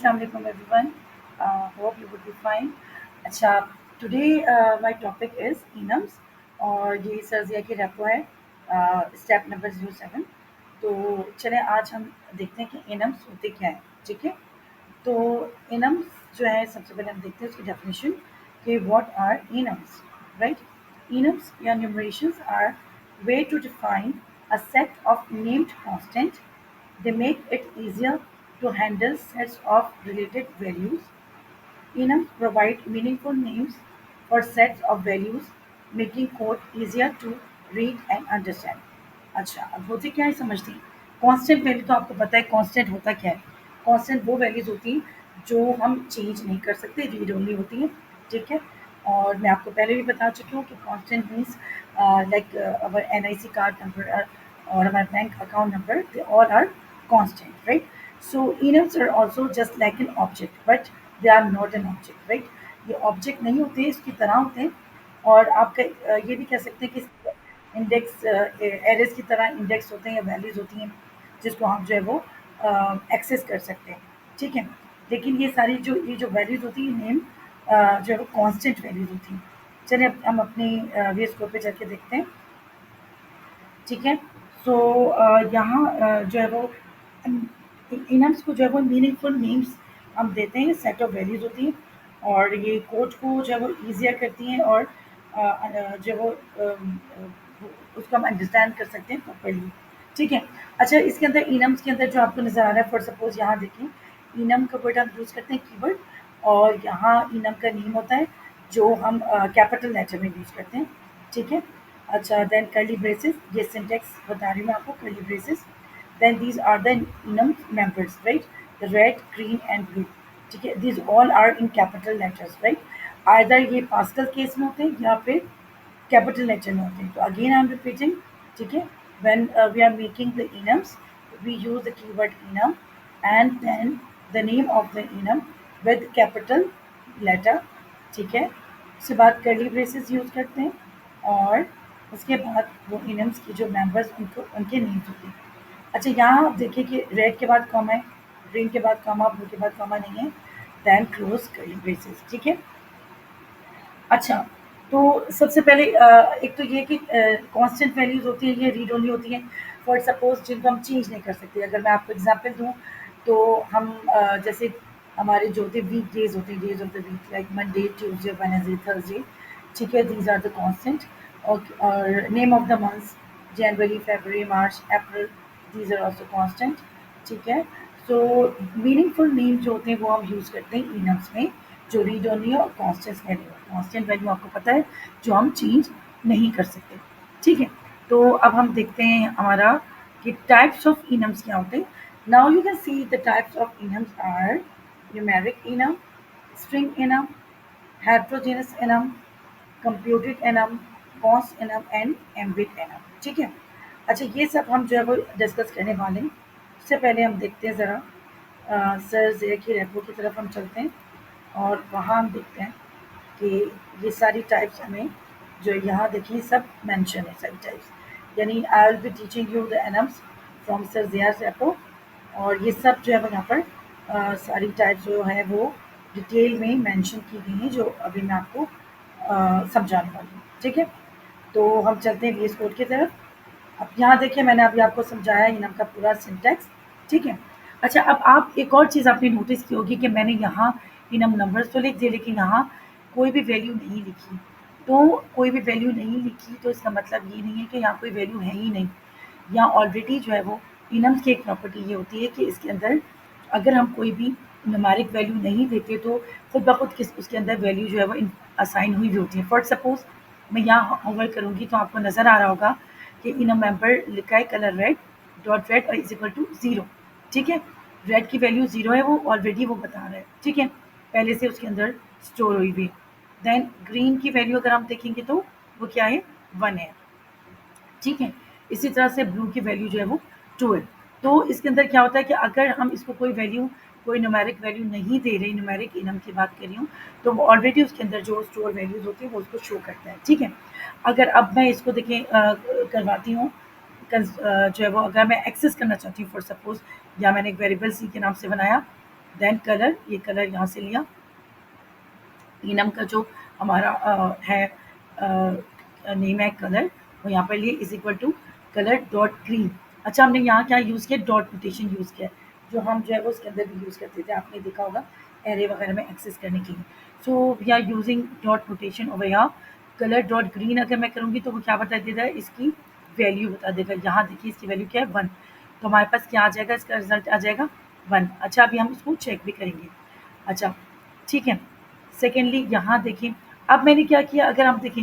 Assalamu alaikum everyone. Hope you would be fine. अच्छा, today my topic is enums और ये सर्जिया की repo है स्टेप नंबर 07। तो चलें आज हम देखते हैं कि enums होते क्या है। ठीक है, तो enums जो है सबसे पहले हम देखते हैं उसकी डेफिनेशन कि what are enums, right? Enums या numerations are way to define a set of named constant. They make it easier to handle sets of related values. Enums provide meaningful names for sets of values, making code easier to read and understand. अच्छा, अब होते क्या है समझते हैं। Constant value तो आपको पता है कांस्टेंट होता क्या है। कांस्टेंट वो वैल्यूज होती हैं जो हम चेंज नहीं कर सकते, रीड ओनली होती हैं। ठीक है, और मैं आपको पहले भी बता चुकी हूँ कि constant means like our NIC card number और हमारा bank account number, they all are constant, right? So enums are also just like an object, but they are not an object, right? ये ऑब्जेक्ट नहीं होते, इसकी तरह होते हैं। और आप ये भी कह सकते हैं कि इंडेक्स एरेज की तरह इंडेक्स होते हैं या वैल्यूज होती हैं जिसको हम जो है वो एक्सेस कर सकते हैं। ठीक है, लेकिन ये जो वैल्यूज होती हैं नेम जो है वो कांस्टेंट वैल्यूज होती हैं। चलिए अब हम अपनी वी एस कोड पे चल के देखते हैं। ठीक है, सो यहाँ जो है वो इनम्स को जो है वो मीनिंगफुल नेम्स हम देते हैं, सेट ऑफ वैल्यूज होती हैं और ये कोड को जो है वो ईजियर करती हैं और जो है वो उसको हम अंडरस्टैंड कर सकते हैं प्रॉपरली। ठीक है, अच्छा इसके अंदर इनम्स के अंदर जो आपको नज़र आ रहा है, फॉर सपोज यहाँ देखें, इनम का वर्ड हम यूज़ करते हैं कीवर्ड, और यहाँ इनम का नेम होता है जो हम कैपिटल लेटर में यूज़ करते हैं। ठीक है, अच्छा देन कर्ली ब्रेसेस, ये सिंटेक्स बता रही हूँ मैं आपको, curly braces. Then these are the enum members, right? The red, green and blue. ठीक है, these all are in capital letters, right? Either ये पास्कल केस में होते हैं या फिर कैपिटल लेटर में होते हैं। तो अगेन आई एम रिपीटिंग। ठीक है, when we are making the enums, we use the keyword enum and then the name of the enum with capital letter. ठीक है, उसके बाद कर्ली ब्रेसेस यूज करते हैं और उसके बाद वो इनम्स की जो मेंबर्स उनको उनके नेम्स होते हैं। अच्छा, यहाँ आप देखिए कि रेड के बाद कॉमा है, ग्रीन के बाद कॉमा, ब्लू के बाद कॉमा नहीं है, देन क्लोज कर्ली ब्रेसेस। ठीक है, अच्छा, तो सबसे पहले एक तो ये कि कांस्टेंट वैल्यूज़ होती हैं, ये रीड ओनली होती हैं। फॉर सपोज़ जिनको हम चेंज नहीं कर सकते। अगर मैं आपको एग्ज़ाम्पल दूँ तो हम जैसे हमारे जो होते हैं वीक डेज़ होते हैं, days of the week like Monday, Tuesday, Wednesday, Thursday. ठीक है, दीज़ आर द कांस्टेंट। और name of the months, January, February, March, April, these are also constant. ठीक है, सो मीनिंगफुल नेम जो होते हैं वो हम यूज़ करते हैं इनम्स में, जो रीड ओनली है, और कांस्टेंट वैल्यू आपको पता है जो हम चेंज नहीं कर सकते। ठीक है, तो अब हम देखते हैं हमारा कि टाइप्स ऑफ इनम्स क्या होते हैं। Now you can see the types of enums are numeric enum, string enum, heterogeneous enum, computed enum, const enum and ambient enum. ठीक है, अच्छा ये सब हम जो है वो डिस्कस करने वाले हैं। उससे पहले हम देखते हैं ज़रा सर ज़ेर की रेपो की तरफ हम चलते हैं और वहाँ हम देखते हैं कि ये सारी टाइप्स हमें जो यहाँ देखिए सब मेंशन है, सारी टाइप्स। यानी I will be teaching you the enums from sir ज़ेर रेपो, और ये सब जो है वो यहाँ पर सारी टाइप्स जो है वो डिटेल में मेंशन की गई हैं, जो अभी मैं आपको समझाने वाली हूँ। ठीक है, तो हम चलते हैं वीएस कोड की तरफ। अब यहाँ देखिए मैंने अभी आपको समझाया इनम का पूरा सिंटैक्स। ठीक है, अच्छा अब आप एक और चीज़ आपने नोटिस की होगी कि मैंने यहाँ इनम नंबर्स तो लिख दिए लेकिन यहाँ कोई भी वैल्यू नहीं लिखी। तो कोई भी वैल्यू नहीं लिखी तो इसका मतलब ये नहीं है कि यहाँ कोई वैल्यू है ही नहीं। यहाँ ऑलरेडी जो है वो इनम्स की एक प्रॉपर्टी ये होती है कि इसके अंदर अगर हम कोई भी न्यूमेरिक वैल्यू नहीं देते तो खुद ब खुद किस उसके अंदर वैल्यू जो है वो असाइन हुई भी होती है। फॉर सपोज मैं यहाँ होमवर्क करूँगी तो आपको नज़र आ रहा होगा कि इन अ मेंबर लिखा है कलर रेड, डॉट रेड और इज इक्वल टू 0। ठीक है, रेड की वैल्यू 0 है, वो ऑलरेडी वो बता रहा है। ठीक है, पहले से उसके अंदर स्टोर हुई हुई। देन ग्रीन की वैल्यू अगर हम देखेंगे तो वो क्या है, 1 है। ठीक है, इसी तरह से ब्लू की वैल्यू जो है वो 2 है। तो इसके अंदर क्या होता है कि अगर हम इसको कोई वैल्यू, कोई न्यूमेरिक वैल्यू नहीं दे रहे, न्यूमेरिक इनम की बात कर रही हूँ, तो वो ऑलरेडी उसके अंदर जो स्टोर वैल्यूज़ होती हैं वो उसको शो करता है। ठीक है, अगर अब मैं इसको देखें करवाती हूँ जो है वो, अगर मैं एक्सेस करना चाहती हूँ फॉर सपोज, या मैंने एक वेरिएबल सी के नाम से बनाया देन कलर, ये कलर यहाँ से लिया, इनम का जो हमारा है नेम है कलर, वो यहाँ पर लिए is equal to colour dot green. अच्छा, हमने यहाँ क्या यूज़ किया, डॉट नोटेशन यूज़ किया, जो हम जो है वो उसके अंदर भी यूज़ करते थे, आपने देखा होगा एरे वगैरह में एक्सेस करने के लिए। So we are using dot notation over यहाँ। कलर डॉट ग्रीन अगर मैं करूँगी तो वो क्या बता देगा, इसकी वैल्यू बता देगा। यहाँ देखिए इसकी वैल्यू क्या है, 1। तो हमारे पास क्या आ जाएगा, इसका रिजल्ट आ जाएगा 1। अच्छा, अभी हम इसको चेक भी करेंगे। अच्छा, ठीक है। सेकेंडली यहाँ देखिए, अब मैंने क्या किया, अगर हम देखें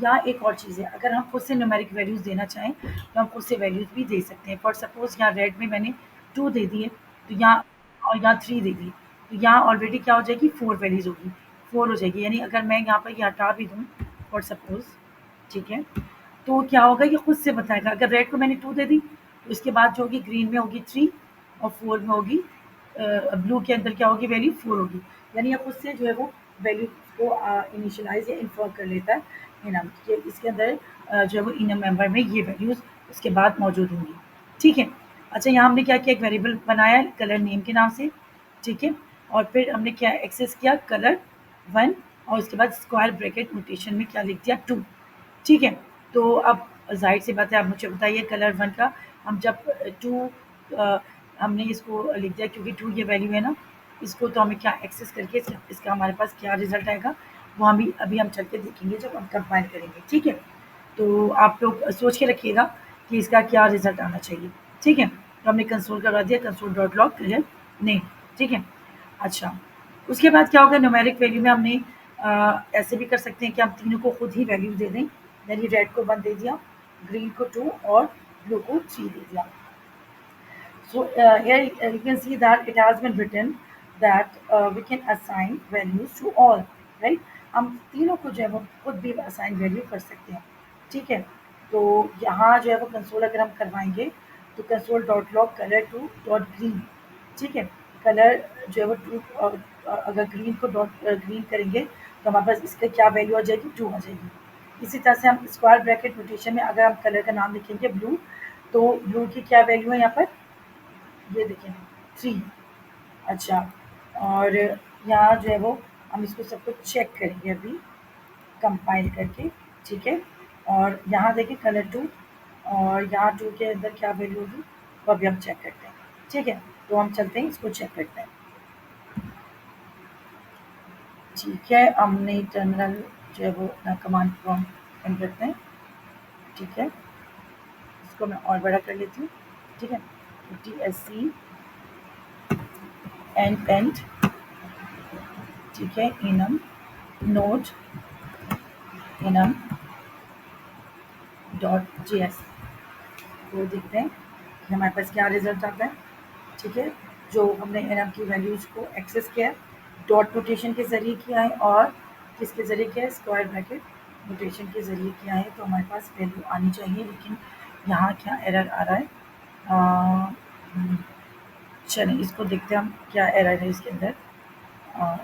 यहाँ एक और चीज़ है, अगर हम खुद से न्यूमेरिक वैल्यूज़ देना चाहें तो हम खुद से वैल्यूज़ भी दे सकते हैं। फॉर सपोज़ यहाँ रेड में मैंने 2 दे दिए, तो यहाँ और यहाँ 3 दे दी, तो यहाँ ऑलरेडी क्या हो जाएगी, 4 वैल्यूज़ होगी, 4 हो जाएगी। यानी अगर मैं यहाँ पर ये हटा भी दूँ फॉर सपोज़, ठीक है, तो क्या होगा, ये खुद से बताएगा। अगर रेड को मैंने 2 दे दी तो इसके बाद जो होगी ग्रीन में होगी 3, और 4 में होगी ब्लू के अंदर क्या होगी, वैल्यू 4 होगी। यानी ये खुद से जो है वो वैल्यू को इनिशियलाइज़ या इन्फर कर लेता है इनम के, इसके अंदर जो है वो इनम मेंबर में ये वैल्यूज़ उसके बाद मौजूद होंगी। ठीक है। अच्छा, यहाँ हमने क्या किया, एक वेरिएबल बनाया है कलर नेम के नाम से, ठीक है, और फिर हमने क्या एक्सेस किया, कलर 1, और उसके बाद स्क्वायर ब्रैकेट नोटेशन में क्या लिख दिया, 2। ठीक है। तो अब ज़ाहिर-सी बात है, आप मुझे बताइए कलर 1 का हम जब 2 हमने इसको लिख दिया क्योंकि 2 ये वैल्यू है ना, इसको तो हमें क्या एक्सेस करके इसका हमारे पास क्या रिज़ल्ट आएगा, वो हम भी अभी हम चल के देखेंगे जब हम कंपाइल करेंगे। ठीक है। तो आप लोग सोच के रखिएगा कि इसका क्या रिज़ल्ट आना चाहिए। ठीक है। तो हमने कंसोल करवा दिया, console dot log clear name. ठीक है। अच्छा, उसके बाद क्या होगा, न्यूमेरिक वैल्यू में हमने ऐसे भी कर सकते हैं कि हम तीनों को खुद ही वैल्यू दे दें। यानी रेड को 1 दे दिया, ग्रीन को 2 और ब्लू को 3 दे दिया। So here you can see that it has been written that we can assign values to all, right? हम तीनों को जो है वो खुद भी असाइन वैल्यू कर सकते हैं। ठीक है। तो यहाँ जो है वो कंसोल अगर हम करवाएंगे तो console dot log colour to dot green, ठीक है, कलर जो है वो टू, अगर ग्रीन को डॉट ग्रीन करेंगे तो हमारे पास इसका क्या वैल्यू आ जाएगी, 2 आ जाएगी। इसी तरह से हम स्क्वायर ब्रैकेट नोटेशन में अगर हम कलर का नाम लिखेंगे ब्लू, तो ब्लू की क्या वैल्यू है यहाँ पर, ये देखें, 3। अच्छा, और यहाँ जो है वो हम इसको सब कुछ चेक करेंगे अभी कंपाइल करके। ठीक है। और यहाँ देखिए कलर 2, और यहाँ 2 के अंदर क्या वैल्यू होगी वो अभी हम चेक करते हैं। ठीक है। तो हम चलते हैं, इसको चेक करते हैं। ठीक है, हमने टर्मिनल जो है वो अपना कमांड प्रॉम्प्ट रन करते हैं। ठीक है, इसको मैं और बड़ा कर लेती हूँ। ठीक है, TSC एंड, ठीक है, enum node enum dot JS, वो देखते हैं कि हमारे पास क्या रिजल्ट आता है। ठीक है, जो हमने इनम की वैल्यूज़ को एक्सेस किया है, डॉट नोटेशन के ज़रिए किया है, और किसके ज़रिए किया है, स्क्वायर ब्रैकेट नोटेशन के ज़रिए किया है। तो हमारे पास वैल्यू आनी चाहिए, लेकिन यहाँ क्या एरर आ रहा है। चलिए इसको देखते हैं हम, क्या एरर है इसके अंदर। अ,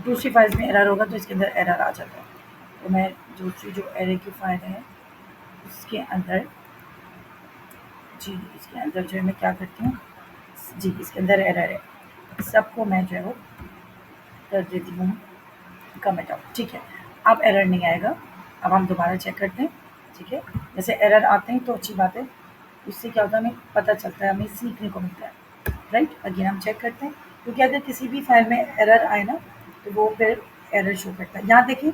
दूसरी फाइल में एरर होगा तो इसके अंदर एरर आ जाता है। तो मैं दूसरी जो एरर की फाइल है उसके अंदर, जी इसके अंदर जो है मैं क्या करती हूँ, जी इसके अंदर एरर है, सबको मैं जो है वो कर देती हूँ कमेंट आउट। ठीक है, अब एरर नहीं आएगा। अब हम दोबारा चेक करते हैं। ठीक है, जैसे एरर आते हैं तो अच्छी बात है, उससे क्या होता है, हमें पता चलता है, हमें सीखने को मिलता है। राइट, अगेन हम चेक करते हैं, क्योंकि अगर किसी भी फाइल में एरर आए ना तो वो फिर एरर शो करता है। यहाँ देखिए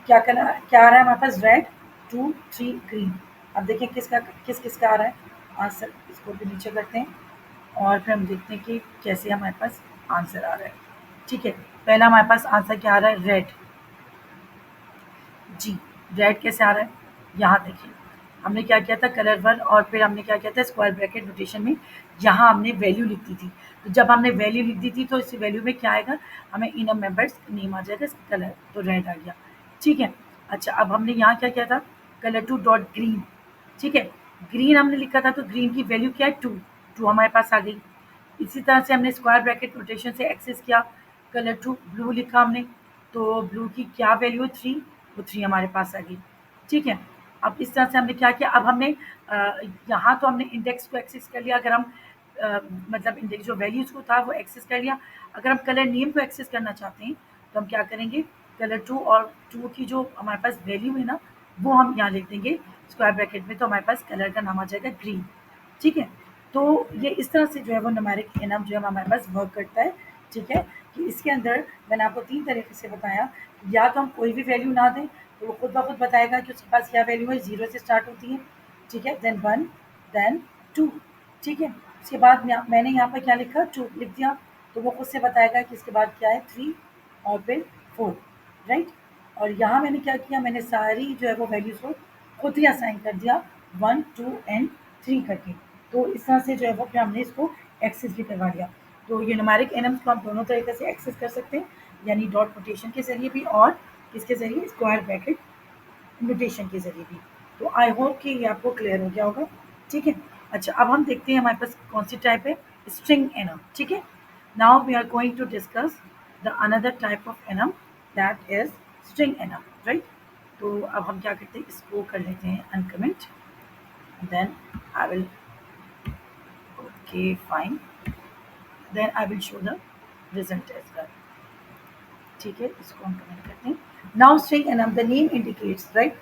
क्या करना, क्या आ रहा है हमारे पास, रेड 2 3 ग्रीन। अब देखिए किस किसका आ रहा है आंसर। इसको भी नीचे करते हैं और फिर हम देखते हैं कि कैसे हमारे पास आंसर आ रहा है। ठीक है, पहला हमारे पास आंसर क्या आ रहा है, रेड। जी, रेड कैसे आ रहा है, यहाँ देखिए हमने क्या किया था, कलर 1, और फिर हमने क्या किया था, स्क्वायर ब्रैकेट नोटेशन में यहाँ हमने वैल्यू लिख दी थी। तो जब हमने वैल्यू लिख दी थी तो इस वैल्यू में क्या आएगा, हमें इनम मेंबर्स नेम आ जाएगा, कलर तो रेड आ गया। ठीक है। अच्छा, अब हमने यहाँ क्या किया था, कलर 2 डॉट ग्रीन। ठीक है, ग्रीन हमने लिखा था तो ग्रीन की वैल्यू क्या है, 2, 2 हमारे पास आ गई। इसी तरह से हमने स्क्वायर ब्रैकेट नोटेशन से एक्सेस किया, कलर 2 ब्लू लिखा हमने, तो ब्लू की क्या वैल्यू है, 3, वो 3 हमारे पास आ गई। ठीक है। अब इस तरह से हमने क्या किया, अब हमने यहाँ तो हमने इंडेक्स को एक्सेस कर लिया। अगर हम मतलब इंडेक्स जो वैल्यूज़ को था वो एक्सेस कर लिया। अगर हम कलर नेम को एक्सेस करना चाहते हैं तो हम क्या करेंगे, कलर टू और टू की जो हमारे पास वैल्यू है ना, वो हम यहाँ लिख देंगे स्क्वायर ब्रैकेट में, तो हमारे पास कलर का नाम आ जाएगा ग्रीन। ठीक है, तो ये इस तरह से जो है वो न्यूमेरिक इनम जो है हमारे पास वर्क करता है। ठीक है, कि इसके अंदर मैंने आपको तीन तरीके से बताया। या तो हम कोई भी वैल्यू ना दें तो वो खुद ब खुद बताएगा कि उसके पास क्या वैल्यू है, जीरो से स्टार्ट होती है। ठीक है, देन वन, देन टू। ठीक है, उसके बाद मैंने यहाँ पर क्या लिखा, टू लिख दिया, तो वो खुद से बताएगा कि इसके बाद क्या है, थ्री और फिर फोर। राइट, और यहाँ मैंने क्या किया, मैंने सारी जो है वो वैल्यूज़ को खुद ही असाइन कर दिया, वन टू एंड थ्री करके। तो इस तरह से जो है वो फिर हमने इसको एक्सेस भी करवा लिया। तो ये न्यूमेरिक एनम्स को आप दोनों तरीके से एक्सेस कर सकते हैं, यानी डॉट नोटेशन के ज़रिए भी और किसके ज़रिए, स्क्वायर ब्रैकेट नोटेशन के ज़रिए भी। तो आई होप कि ये आपको क्लियर हो गया होगा। ठीक है, अच्छा अब हम देखते हैं हमारे पास कौन सी टाइप है, स्ट्रिंग एनम। ठीक है, now we are going to discuss the another type of enum, that is string enum. Right, तो अब हम क्या करते हैं, इसको कर लेते हैं uncomment, then I will, okay fine, then I will show the result as well. ठीक है, इसको हम कमेंट करते हैं। Now string enum, the name indicates, right,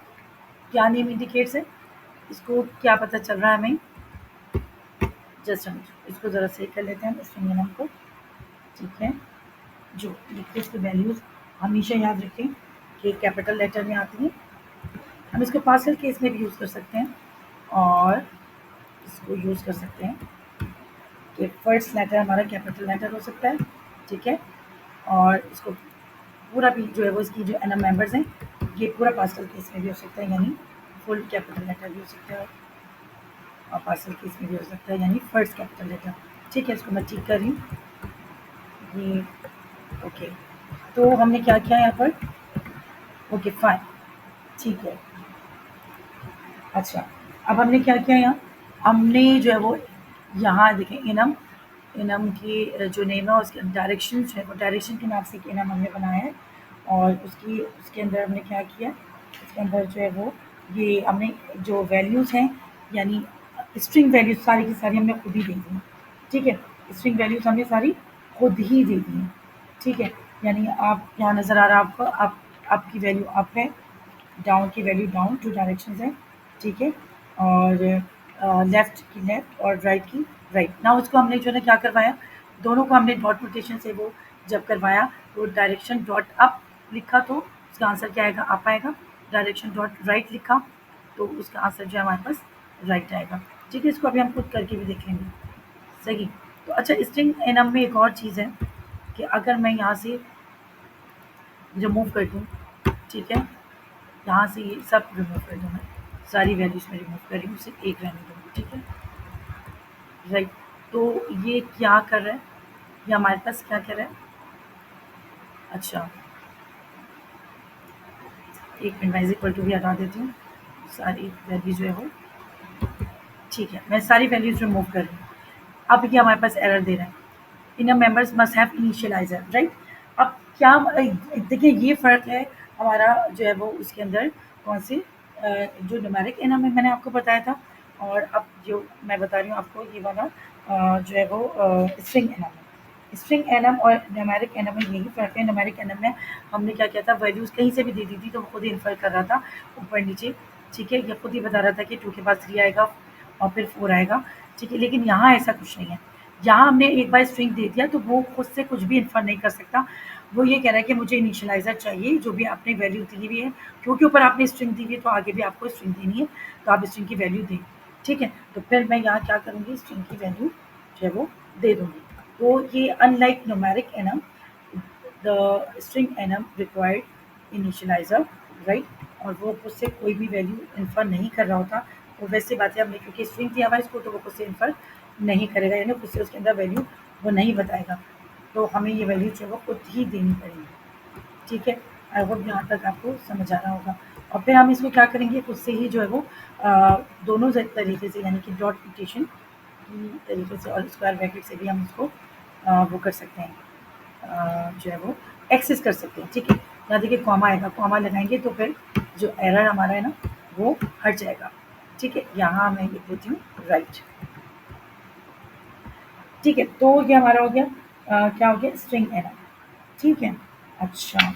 क्या नेम इंडिकेट्स है, इसको क्या पता चल रहा है हमें, जस्ट हम इसको ज़रा सही कर लेते हैं स्ट्रिंग एनम को। ठीक है, जो लिखते इसकी वैल्यूज़ हमेशा याद रखें कि कैपिटल लेटर में आती हैं। हम इसको पार्शियल केस में भी यूज़ कर सकते हैं और इसको यूज़ कर सकते हैं कि फर्स्ट लेटर हमारा कैपिटल लेटर हो सकता है। ठीक है, और इसको पूरा भी जो है वो इसकी जो एनम मेंबर्स हैं, ये पूरा पार्शियल केस में भी हो सकता है, यानी फुल कैपिटल लेटर भी हो सकता है और पार्शियल केस में भी हो सकता है, यानी फर्स्ट कैपिटल लेटर। ठीक है, इसको मैं ठीक कर रही हूँ, ये ओके। तो हमने क्या किया यहाँ पर, ओके फाइन, ठीक है। अच्छा, अब हमने क्या किया यहाँ, हमने जो है वो यहाँ देखें इनम, इनम की जो नेम है उसके डायरेक्शन जो है वो डायरेक्शन के नाम से एक इनम हमने बनाया है। और उसकी उसके अंदर हमने क्या किया, उसके अंदर जो है वो ये हमने जो वैल्यूज़ हैं, यानी स्ट्रिंग वैल्यूज़ सारी की सारी हमने खुद ही दे दी हैं। ठीक है, स्ट्रिंग वैल्यूज़ हमने सारी खुद ही दे दी हैं। ठीक है, यानी आप यहाँ नज़र आ रहा है आपको, आप आपकी वैल्यू अप है, डाउन की वैल्यू डाउन, टू डायरेक्शंस हैं। ठीक है, और लेफ्ट की लेफ्ट और राइट की राइट। नाउ उसको हमने जो है ना क्या करवाया, दोनों को हमने डॉट नोटेशन से वो जब करवाया तो डायरेक्शन डॉट अप लिखा तो उसका आंसर क्या आएगा, अप आएगा। डायरेक्शन डॉट राइट लिखा तो उसका आंसर जो है हमारे पास राइट आएगा। ठीक है, इसको अभी हम खुद करके भी देख लेंगे। सही, तो अच्छा स्ट्रिंग एनम में एक और चीज़ है कि अगर मैं यहाँ से रिमूव कर दूँ, ठीक है, यहाँ से ये सब रिमूव कर दूँ, मैं सारी वैल्यूज़ में रिमूव कर रही हूँ, सिर्फ एक रहने दूँगी। ठीक है, राइट, तो ये क्या कर रहा है, ये हमारे पास क्या कर रहा है, अच्छा एक मिनट, मैं इक्वल टू भी हटा देती हूँ, सारी वैल्यू जो है वो, ठीक है, मैं सारी वैल्यूज़ रिमूव कर रही हूँ। अब ये हमारे पास एरर दे रहा है, inner members must have initialiser. Right, अब क्या देखिए ये फ़र्क है हमारा जो है वो उसके अंदर कौन से जो न्यूमेरिक इनर में मैंने आपको बताया था, और अब जो मैं बता रही हूँ आपको ये वाला जो है वो स्ट्रिंग एनम है। स्ट्रिंग एनम और न्यूमेरिक एनम में यही फ़र्क है। न्यूमेरिक एनम में हमने क्या किया था, वैल्यूज़ कहीं से भी दे दी थी तो वो खुद ही इन्फर कर रहा था ऊपर नीचे। ठीक है, ये खुद ही बता रहा था कि टू के बाद थ्री आएगा और फिर फोर आएगा। ठीक है, लेकिन यहाँ ऐसा कुछ नहीं है। यहाँ हमने एक बार स्ट्रिंग दे दिया तो वो खुद से कुछ भी इन्फर नहीं कर सकता। वो ये कह रहा है कि मुझे इनिशियलाइज़र चाहिए, जो भी आपने वैल्यू दी हुई है, क्योंकि ऊपर आपने स्ट्रिंग दी हुई है तो आगे भी आपको स्ट्रिंग देनी है, तो आप स्ट्रिंग की वैल्यू दें। ठीक है, तो फिर मैं यहाँ क्या करूँगी, स्ट्रिंग की वैल्यू जो है वो दे दूँगी। तो ये unlike numeric enum, the string enum required initializer, right, और वो खुद से कोई भी वैल्यू इन्फर नहीं कर रहा होता। तो वैसे बात है, हमने क्योंकि स्ट्रिंग दिया हुआ है इसको, तो वो खुद से इन्फर नहीं करेगा, यानी खुद से उसके अंदर वैल्यू वो नहीं बताएगा। तो हमें ये वैल्यू जो है वो खुद ही देनी पड़ेगी। ठीक है, आई होप यहाँ तक आपको समझ आ रहा होगा। और फिर हम इसको क्या करेंगे, खुद से ही जो है वो दोनों तरीके से, यानी कि डॉट नोटेशन की तरीके से और स्क्वायर ब्रैकेट से भी हम इसको वो कर सकते हैं, जो है वो एक्सेस कर सकते हैं। ठीक है, यहाँ देखिए कॉमा आएगा, कॉमा लगाएंगे तो फिर जो एरर हमारा है ना वो हट जाएगा। ठीक है, यहाँ मैं लिख देती हूँ राइट। ठीक है, तो ये हमारा हो गया क्या हो गया स्ट्रिंग एरर। ठीक है। अच्छा,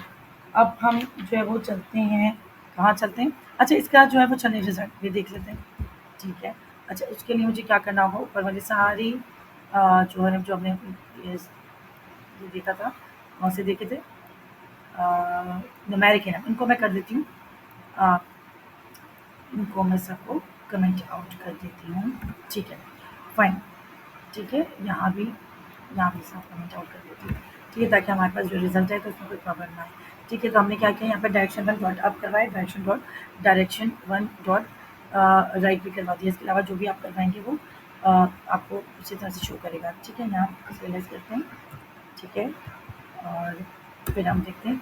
अब हम जो है वो चलते हैं, कहाँ चलते हैं? अच्छा, इसका जो है वो चलिए रिज़ल्ट भी देख लेते हैं। ठीक है। अच्छा, उसके लिए मुझे क्या करना होगा, ऊपर वाली सारी जो हमने ये देखा था, कौन से देखे थे? न्यूमेरिक है ना, इनको मैं कर देती हूँ। अ, इनको मैं सबको कमेंट आउट कर देती हूँ। ठीक है, फाइन। ठीक है, यहाँ भी सब कमेंट आउट कर देती हूँ। ठीक है, ताकि हमारे पास जो रिज़ल्ट है तो उसमें कोई प्रॉब्लम ना आए। ठीक है, तो हमने क्या किया यहाँ पे डायरेक्शन वन डॉट राइट भी करवा दिया। इसके अलावा जो भी आप करवाएँगे वो आपको उसी तरह से शो करेगा। ठीक है, यहाँ रियलाइज़ करते हैं। ठीक है, और फिर हम देखते हैं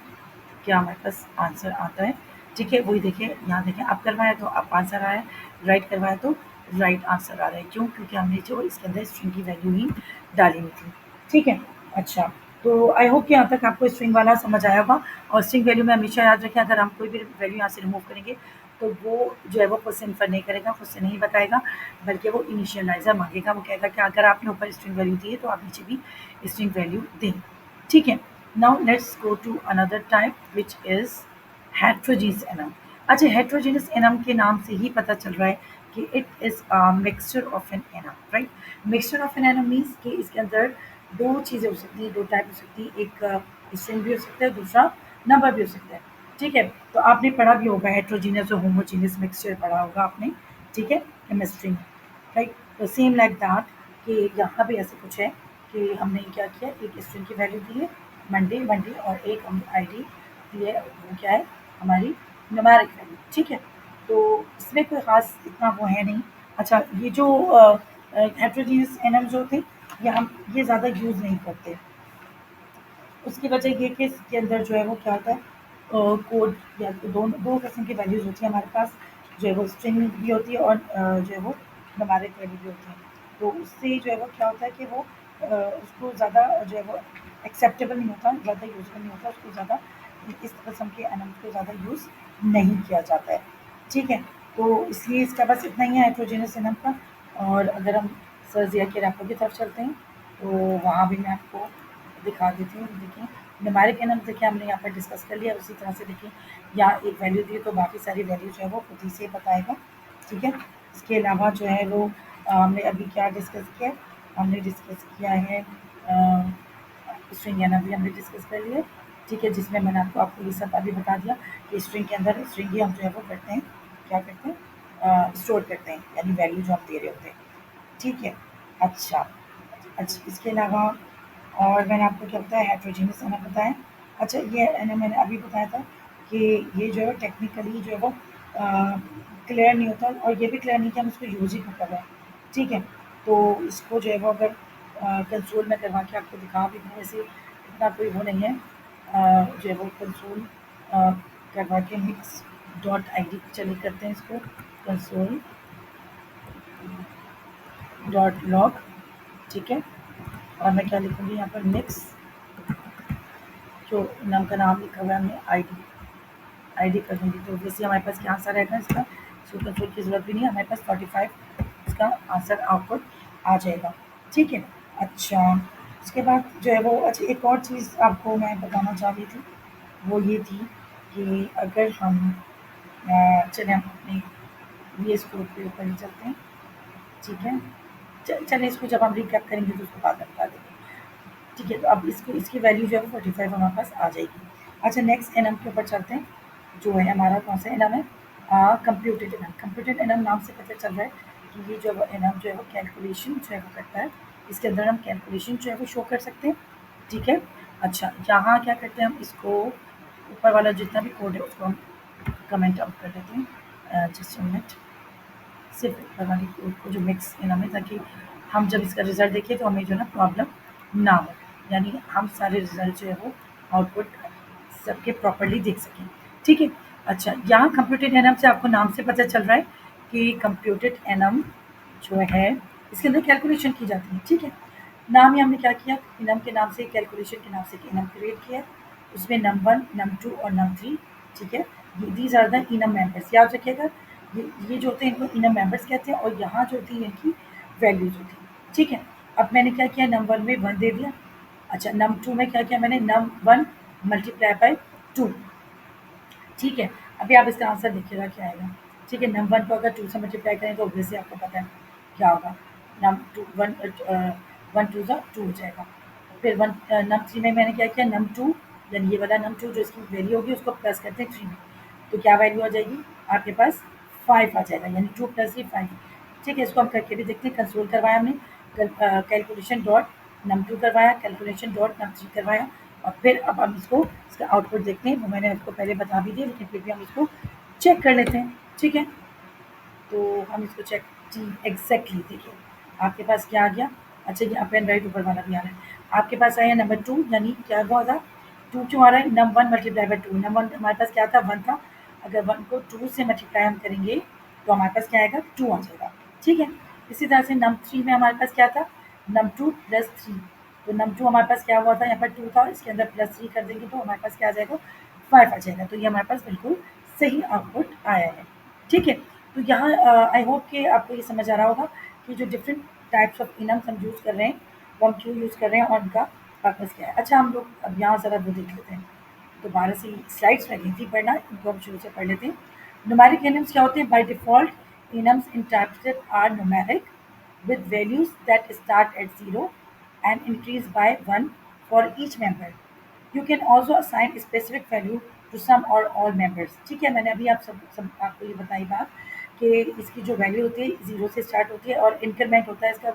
क्या हमारे पास आंसर आता है। ठीक है, वही देखिए, यहाँ देखिए अप करवाया तो अप आंसर आया, राइट करवाया तो राइट आंसर आ रहा है। क्यों? क्योंकि हमने जो इसके अंदर स्ट्रिंग की वैल्यू ही डाली हुई थी। ठीक है, अच्छा, तो आई होप कि यहाँ तक आपको स्ट्रिंग वाला समझ आया होगा। और स्ट्रिंग वैल्यू में हमेशा याद रखें, अगर हम कोई भी वैल्यू यहाँ से रिमूव करेंगे तो वो जो है वो खुद से इन्फर नहीं करेगा, खुद से नहीं बताएगा, बल्कि वो इनिशियलाइज़र मांगेगा। वो कहेगा कि अगर आपने ऊपर स्ट्रिंग वैल्यू दी है तो आप नीचे भी स्ट्रिंग वैल्यू दें। ठीक है, now let's go to another type which is heterogeneous enum. अच्छा, हेट्रोजीनियस एनम के नाम से ही पता चल रहा है कि it is a mixture of an enum, right? Mixture of an enum means कि इसके अंदर 2 चीज़ें हो सकती हैं, 2 टाइप हो सकती है। एक स्ट्रिंग भी हो सकता है, दूसरा नंबर भी हो सकता है। ठीक है, तो आपने पढ़ा भी होगा हेट्रोजीनियस और होमोजीनियस मिक्सचर पढ़ा होगा आपने। ठीक है, केमिस्ट्री में, राइट? तो सेम लाइक दैट कि यहाँ भी ऐसे कुछ है कि हमने क्या किया, एक स्ट्रिंग की वैल्यू दी है मंडे मंडे, और एक हमने आईडी दी है, वो क्या है हमारी न्यूमेरिक वैल्यू। ठीक है, तो इसमें कोई ख़ास इतना वो है नहीं। अच्छा, ये जो हेट्रोजीनियस एनम जो थे, ये ज़्यादा यूज़ नहीं करते। उसकी वजह ये कि इसके अंदर जो है वो क्या होता है, कोड या तो दो दो किस्म की वैल्यूज़ होती है हमारे पास। जो है वो स्ट्रिंग भी होती है और जो है वो न्यूमेरिक वैल्यू भी होती है। तो उससे जो है वो क्या होता है कि वो उसको ज़्यादा जो है वो एक्सेप्टेबल नहीं होता, ज़्यादा यूज़फुल नहीं होता, उसको ज़्यादा इस किस्म के एनम्स को ज़्यादा यूज़ नहीं किया जाता है। ठीक है, तो इसलिए इसका बस इतना ही है हेट्रोजेनियस एनम का। और अगर हम सर ज़िया के रैपर की तरफ चलते हैं, तो वहाँ भी मैं आपको दिखा देती हूँ। देखिए, न्यूमेरिक एनम देखिए हमने यहाँ पर डिस्कस कर लिया। उसी तरह से देखिए, यहाँ एक वैल्यू दी है तो बाकी सारी वैल्यू जो है वो खुद ही से बताएगा। ठीक है, इसके अलावा जो है वो हमने अभी क्या डिस्कस किया, हमने डिस्कस किया है स्ट्रिंग एनम भी हमने डिस्कस कर लिया। ठीक है, जिसमें मैंने आपको ये सब अभी बता दिया कि स्ट्रिंग के अंदर स्ट्रिंग ही हम जो है वो करते हैं, क्या करते हैं, स्टोर करते हैं, यानी वैल्यू जो हम दे रहे होते हैं। ठीक है, अच्छा। अच्छा, इसके अलावा और मैंने आपको क्या बताया, हेट्रोजीनियस एनम बताया। अच्छा, ये एनम मैंने अभी बताया था कि ये जो है टेक्निकली जो है वो क्लियर नहीं होता, और ये भी क्लियर नहीं कि हम इसको यूज़ ही क्यों कर रहे हैं। ठीक है, तो इसको जो है वो अगर कंसोल में करवा के आपको दिखा भी दूँ, वैसे इतना कोई वो नहीं है। जो है वो कंसोल करवा के मिक्स डॉट आई डी चलिए करते हैं इसको, कंसोल डॉट लॉग। ठीक है, और मैं क्या लिखूँगी यहाँ पर, मिक्स, जो नाम का नाम लिखा हुआ है हमने आईडी कर दूँगी, तो जैसे हमारे पास क्या आंसर रहेगा इसका, इसको कंसोल की ज़रूरत भी नहीं है, हमारे पास 45 इसका आंसर आउटपुट आ जाएगा। ठीक है, अच्छा, उसके बाद जो है वो, अच्छा एक और चीज़ आपको मैं बताना चाह रही थी, वो ये थी कि अगर हम चलिए हम अपने वी एस कोड के ऊपर ही चलते हैं। ठीक है, चलिए इसको जब हम रिकैप करेंगे तो उसको बाद में बता देंगे। ठीक है, तो अब इसको इसकी वैल्यू जो है 45 हमारे पास आ जाएगी। अच्छा, नेक्स्ट एनम के ऊपर चलते हैं, जो है हमारा कौन सा एनम है, कंप्यूटेड एनम। कंप्यूटेड एनम नाम से पता चल रहा है कि ये जो एनम जो है वो कैलकुलेशन जो है वो करता है। इसके अंदर हम कैलकुलेशन जो है वो शो कर सकते हैं। ठीक है, अच्छा, यहाँ क्या करते हैं, हम इसको ऊपर वाला जितना भी कोड है उसको हम कमेंट आउट कर देते हैं, जस्ट मिनट। सिर्फ ऊपर वाली कोड को जो मिक्स एनम है, ताकि हम जब इसका रिजल्ट देखें तो हमें जो है ना प्रॉब्लम ना हो, यानी हम सारे रिजल्ट जो है वो आउटपुट सबके प्रॉपर्ली देख सकें। ठीक है, अच्छा, यहाँ कंप्यूटेड एनम से आपको नाम से पता चल रहा है कि कंप्यूटेड एनम जो है इसके अंदर कैलकुलेशन की जाती है। ठीक है, नाम ही हमने क्या किया, इनम के नाम से, कैलकुलेशन के नाम से इनम क्रिएट किया। उसमें नम वन, नम टू और नम थ्री। ठीक है, these are the enum members, याद रखिएगा। ये जो होते हैं इनको इनम मेंबर्स कहते हैं, और यहाँ जो होती है इनकी वैल्यूज होती हैं। ठीक है, अब मैंने क्या किया, नम वन में वन दे दिया। अच्छा, नम टू में क्या किया मैंने, num one multiply by two. ठीक है, अभी आप इसका आंसर देखिएगा क्या आएगा। ठीक है, नम वन को अगर टू से मल्टीप्लाई करें तो ऑब्वियसली आपको पता है क्या होगा। Num two one, one two ज़ा टू हो जाएगा। फिर वन, नम थ्री में मैंने क्या किया, नम टू, यानी ये वाला नम टू जो इसकी वैल्यू होगी उसको प्लस करते हैं थ्री में, तो क्या वैल्यू आ जाएगी आपके पास, फाइव आ जाएगा, यानी टू प्लस थ्री फाइव। ठीक है, इसको हम करके भी देखते हैं। कंसोल करवाया हमने, कैलकुलेशन डॉट नम टू करवाया, कैलकुलेशन डॉट नम थ्री करवाया, और फिर अब हम इसको, इसका आउटपुट देखते हैं। वो मैंने आपको पहले बता भी दिया, लेकिन फिर भी हम इसको चेक कर लेते हैं। ठीक है, तो हम इसको चेक, जी एग्जैक्टली देखिए आपके पास क्या आ गया। अच्छा, ये पेन राइट ऊपर वाला भी आ रहा है आपके पास, आया नंबर टू, यानी क्या हुआ था, टू क्यों आ रहा है, num one multiply by two, num one हमारे पास क्या था, वन था। अगर वन को टू से मल्टीप्लाई हम करेंगे तो हमारे पास क्या आएगा, टू आ जाएगा। ठीक है, इसी तरह से नम थ्री में हमारे पास क्या था, नम टू प्लस थ्री, तो नम टू हमारे पास क्या हुआ था, यहाँ पर टू था, इसके अंदर प्लस थ्री कर देंगे तो हमारे पास क्या आ जाएगा, फाइव आ जाएगा। तो ये हमारे पास बिल्कुल सही आउटपुट आया है। ठीक है, तो यहाँ आई होप कि आपको ये समझ आ रहा होगा कि जो डिफरेंट टाइप्स ऑफ इनम्स हम यूज़ कर रहे हैं, वो हम क्यों यूज़ कर रहे हैं और उनका पर्पज़ क्या है। अच्छा, हम लोग अब यहाँ ज़रा वो देख लेते हैं, दोबारा से स्लाइड्स लगी थी पढ़ना, इनको हम शुरू से पढ़ लेते हैं। न्यूमेरिक इनम्स क्या होते हैं, by default enums in types are numeric with values that start at 0 and increase by 1 for each member. You can also assign specific value to some or all members. ठीक है, मैंने अभी सब आपको ये बताई बात कि इसकी जो वैल्यू होती है ज़ीरो से स्टार्ट होती है और इंक्रीमेंट होता है इसका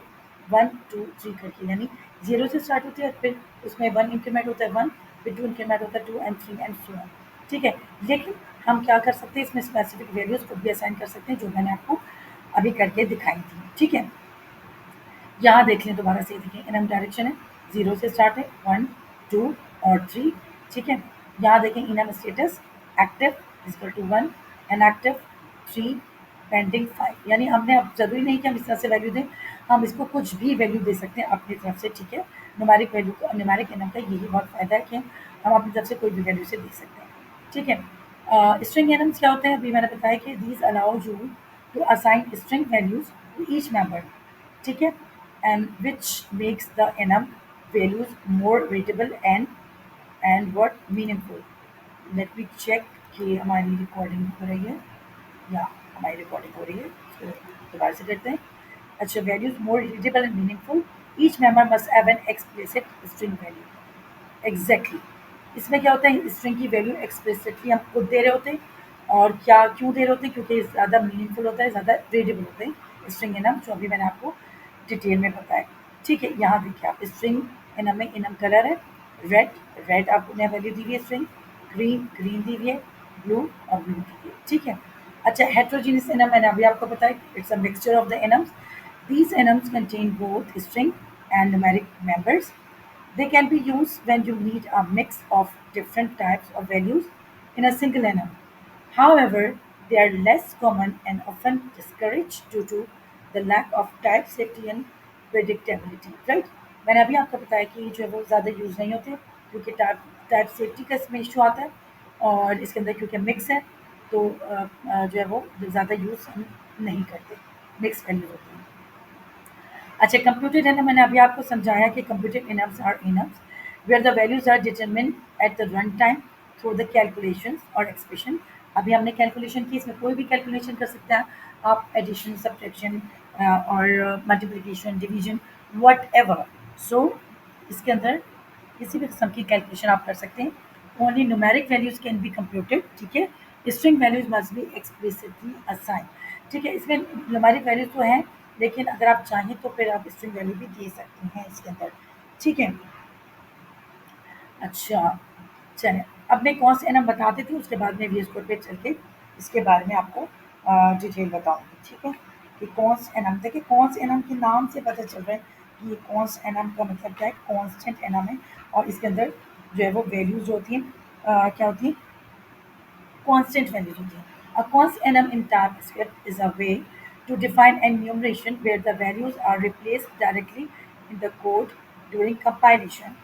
वन टू थ्री करके, यानी ज़ीरो से स्टार्ट होती है, फिर उसमें वन इंक्रीमेंट होता है वन, फिर टू इंक्रीमेंट होता है two and three and so on. ठीक है, लेकिन हम क्या कर सकते हैं, इसमें स्पेसिफिक वैल्यूज़ को भी असाइन कर सकते हैं, जो मैंने आपको अभी करके दिखाई थी। ठीक है, यहाँ देख लें, दोबारा से देखें, इनम डायरेक्शन है, ज़ीरो से स्टार्ट है, वन टू और थ्री। ठीक है, यहाँ देखें enum status, active equal to one, inactive three, pending five. यानी हमने, अब ज़रूरी नहीं कि हम इस तरह से वैल्यू दें, हम इसको कुछ भी वैल्यू दे सकते हैं अपनी तरफ से। ठीक है, न्यूमेरिक वैल्यू का, न्यूमेरिक इनम का यही बहुत फ़ायदा है कि हम अपनी तरफ से कोई भी वैल्यू से दे सकते हैं। ठीक है, स्ट्रिंग एनम्स क्या होते हैं, अभी मैंने बताया कि these allow you to assign string values to each member. ठीक है, and which makes the enum values more readable and what meaningful. Let me check कि हमारी रिकॉर्डिंग हो रही है, या हमारी रिकॉर्डिंग हो रही है, तो दोबारा से करते हैं। अच्छा, values more readable and meaningful, each member must have an explicit string value. Exactly, इसमें क्या होता है, स्ट्रिंग की वैल्यू एक्सप्लिसिटली हम खुद दे रहे होते हैं, और क्या क्यों दे रहे होते हैं, क्योंकि ज़्यादा मीनिंगफुल होता है, ज़्यादा रीडेबल होते हैं स्ट्रिंग इनम, जो अभी मैंने आपको डिटेल में बताया। ठीक है, यहाँ देखिए आप, स्ट्रिंग इनम में इनम कलर है रेड, रेड आपने वैल्यू दी हुई है, स्ट्रिंग ग्रीन, ग्रीन दी हुई है, ब्लू और ब्लू दी हुई है। ठीक है, अच्छा, हेट्रोजीनियस इनम मैंने अभी आपको बताया, it's a mixture of the enums. These enums contain both string and numeric members. They can be used when you need a mix of different types of values in a single enum. However, they are less common and often discouraged due to the lack of type safety and predictability. Right? मैंने अभी आपको बताया कि जो है वो ज़्यादा use नहीं होते, क्योंकि टाइप सेफ्टी का इसमें इशू आता है, और इसके अंदर क्योंकि मिक्स है, तो जो है वो ज़्यादा यूज़ हम नहीं करते, मिक्स वैल्यूज होती हैं। अच्छा, कंप्यूटेड इनम मैंने अभी आपको समझाया कि computed enums are enums where the values are determine at the run time through the calculation और एक्सप्रेशन। अभी हमने कैलकुलेशन की, इसमें कोई भी कैलकुलेशन कर सकते हैं आप, एडिशन, सब्ट्रैक्शन और मल्टीप्लिकेशन, डिवीजन, वट एवर। सो इसके अंदर किसी भी किस्म की कैलकुलेशन आप कर सकते हैं। Only numeric values can be computed. ठीक है, string values must be explicitly assign. ठीक है, इसमें न्यूमेरिक वैल्यूज तो हैं, लेकिन अगर आप चाहें तो फिर आप स्ट्रिंग वैल्यू भी दे सकते हैं इसके अंदर। ठीक है, अच्छा, चलें, अब मैं कौन से एनम बता देती हूँ, उसके बाद में वी कोड पे चल के इसके बारे में आपको डिटेल बताऊँगी। ठीक है, कि कौन से एनम, देखिए कौन से एनम के नाम से पता चल रहा है कि ये कौन से एनम का मतलब क्या है, कॉन्स्टेंट एनम है, और इसके अंदर जो है वो वैल्यूज होती हैं, क्या होती हैं, constant values होती हैं। A const enum in TypeScript is a way to define enumeration where the values are replaced directly in the code during compilation.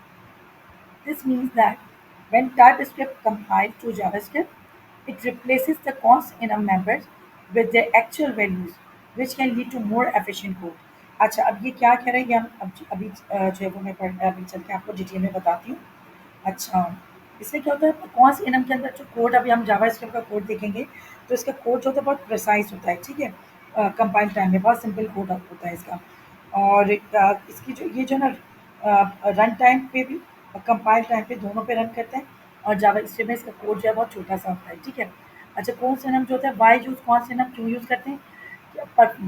This means that when TypeScript compiles to JavaScript, it replaces the const enum members with their actual values, which can lead to more efficient code. अच्छा, अब ये क्या कह रहे हैं, ये हम अब अभी जो है वो मैं अभी चल के आपको डिटेल में बताती हूँ। अच्छा, इससे क्या होता है, कौन सी इनम के अंदर जो कोड, अभी हम जावास्क्रिप्ट का कोड देखेंगे, तो इसका कोड जो होता है बहुत प्रिसाइज होता है, ठीक है। कंपाइल टाइम में बहुत सिंपल कोड होता है इसका। और इसकी जो ये जो ना रन टाइम पे भी और कंपाइल टाइम पे दोनों पे रन करते हैं। और जावास्क्रिप्ट में इसका कोड जो है बहुत छोटा सा होता है, ठीक है। अच्छा, कौन सा इनम जो होता है, वाई यूज, कौन सा इनम क्यों यूज करते हैं,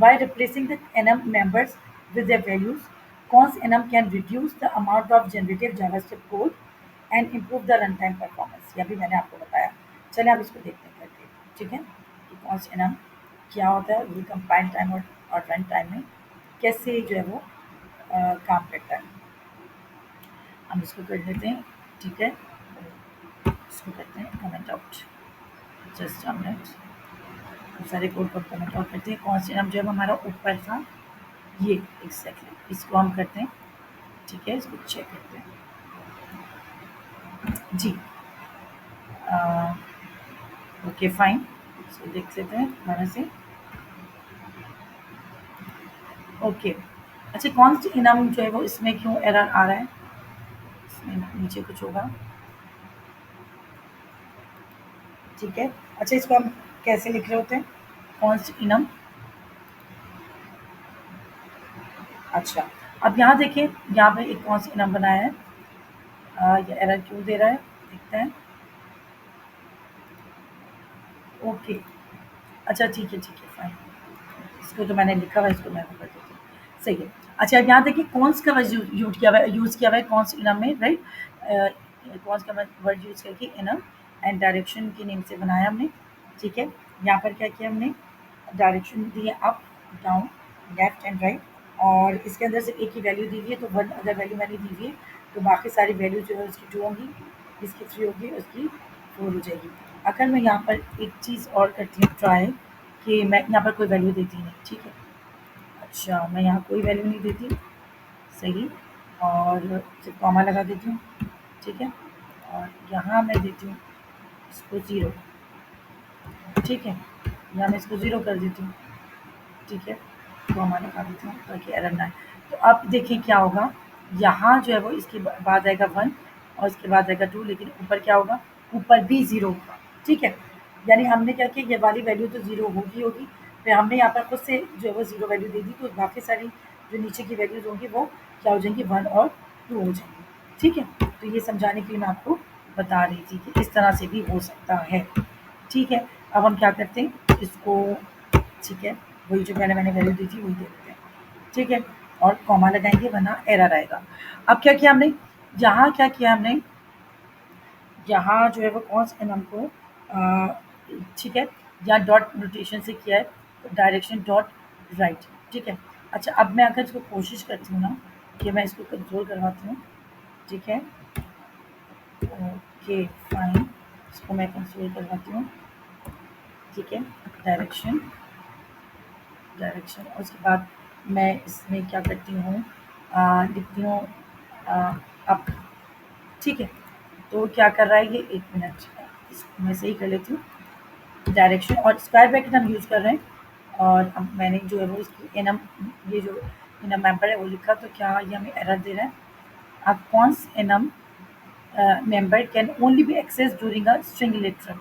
by replacing the enum members with their values, cons enum can reduce the amount of generative JavaScript code and improve the runtime performance। यह भी मैंने आपको बताया। चलिए आप इसको देखते हैं करके, ठीक है, कि cons enum क्या होता है, ये कंपाइल टाइम और रन टाइम में कैसे जो है वो काम करता है। हम इसको कर लेते हैं, ठीक है, इसको करते हैं comment out, just a minute. सारे कोड को कमेंट आउट करते हैं। कौन सी नाम जो है वो हमारा ऊपर था, ये एग्जैक्टली इसको हम करते हैं, ठीक है, इसको चेक करते हैं जी। ओके फाइन, इसको देख लेते हैं दोबारा से। ओके, अच्छा, कौन सी इनाम जो है वो इसमें क्यों एरर आ रहा है, इसमें नीचे कुछ होगा, ठीक है। अच्छा, इसको हम कैसे लिख रहे होते हैं, कौन सी इनम। अच्छा, अब यहाँ देखिए, यहाँ पे एक कौन सी इनम बनाया है, ये एरर क्यों दे रहा है, देखते हैं। ओके, अच्छा, ठीक है फाइन, इसको तो मैंने लिखा हुआ है, इसको मैं वो कर देती हूँ, सही है। अच्छा, अब यहाँ देखिए कॉन्स का वर्ड यूज़ किया हुआ है कॉन्स इनम में, राइट। कॉन्स का वर्ड यूज़ करके इनम एंड डायरेक्शन के नेम से बनाया हमने, ठीक है। यहाँ पर क्या किया हमने, डायरेक्शन दिए up, down, left and right. और इसके अंदर सिर्फ एक ही वैल्यू दी हुई है, तो वन अगर वैल्यू मैंने दी हुई है, तो बाकी सारी वैल्यू जो है उसकी टू होंगी, इसकी थ्री होगी, उसकी फोर हो जाएगी। अगर मैं यहाँ पर एक चीज़ और करती हूँ ट्राई, कि मैं यहाँ पर कोई वैल्यू देती नहीं, ठीक है। अच्छा, मैं यहाँ कोई वैल्यू नहीं देती, सही। और सिर्फ कॉमा लगा देती हूँ, ठीक है। और यहाँ मैं देती हूँ इसको ज़ीरो, ठीक है। यहाँ मैं इसको ज़ीरो कर देती हूँ, ठीक है, कॉमा लगा देती हूँ ताकि एरर ना आए। तो अब देखिए क्या होगा, यहाँ जो है वो इसके बाद आएगा वन, और इसके बाद आएगा टू, लेकिन ऊपर क्या होगा, ऊपर भी ज़ीरो होगा, ठीक है। यानी हमने क्या किया, ये वाली वैल्यू तो ज़ीरो होगी, फिर हमने यहाँ पर खुद से जो है वो ज़ीरो वैल्यू दे दी, तो बाकी सारी जो नीचे की वैल्यूज़ होंगी वो क्या हो जाएंगी, वन और टू हो जाएंगी, ठीक है। तो ये समझाने के लिए मैं आपको बता रही थी कि इस तरह से भी हो सकता है, ठीक है। अब हम क्या करते हैं इसको, ठीक है, वही जो मैंने वैल्यू दी थी वही दे देते हैं, ठीक है। और कॉमा लगाएंगे वरना एरर आएगा। अब क्या किया हमने, यहाँ क्या किया हमने, यहाँ जो है वो कौन से नाम को, ठीक है, यहाँ डॉट नोटेशन से किया है, तो डायरेक्शन डॉट राइट, ठीक है। अच्छा, अब मैं अगर इसको कोशिश करती हूँ ना कि मैं इसको कंट्रोल करवाती हूँ, ठीक है, ओके फाइन, इसको मैं कंट्रोल करवाती हूँ, ठीक है। डायरेक्शन, डायरेक्शन, और उसके बाद मैं इसमें क्या करती हूँ, लिखती हूँ अप, ठीक है। तो क्या कर रहा है ये, एक मिनट, इसको मैं सही कर लेती हूँ। डायरेक्शन और स्क्वायर ब्रैकेट हम यूज़ कर रहे हैं, और अब मैंने जो है वो इसकी एनम, ये जो एनम मेंबर है वो लिखा, तो क्या ये हमें एरर दे रहा है। अब const enum member can only be access during a string literal,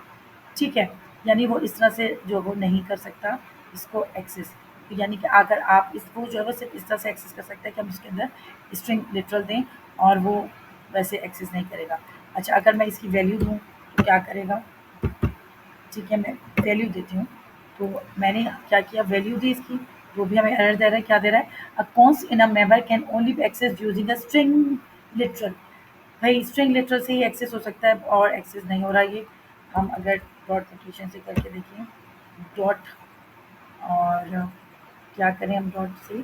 ठीक है। यानी वो इस तरह से जो वो नहीं कर सकता इसको एक्सेस, तो यानी कि अगर आप इसको जो है वो सिर्फ इस तरह से एक्सेस कर सकते हैं कि हम इसके अंदर स्ट्रिंग लिटरल दें, और वो वैसे एक्सेस नहीं करेगा। अच्छा, अगर मैं इसकी वैल्यू दूँ तो क्या करेगा, ठीक है, मैं वैल्यू देती हूँ, तो मैंने क्या किया, वैल्यू दी इसकी, वो भी हमें एरर दे रहा है, क्या दे रहा है, a const in a member can only be access using a string literal. भाई स्ट्रिंग लिटरल से ही एक्सेस हो सकता है, और एक्सेस नहीं हो रहा है ये। हम अगर डॉट नोटेशन से करके देखिए, डॉट, और क्या करें हम डॉट से,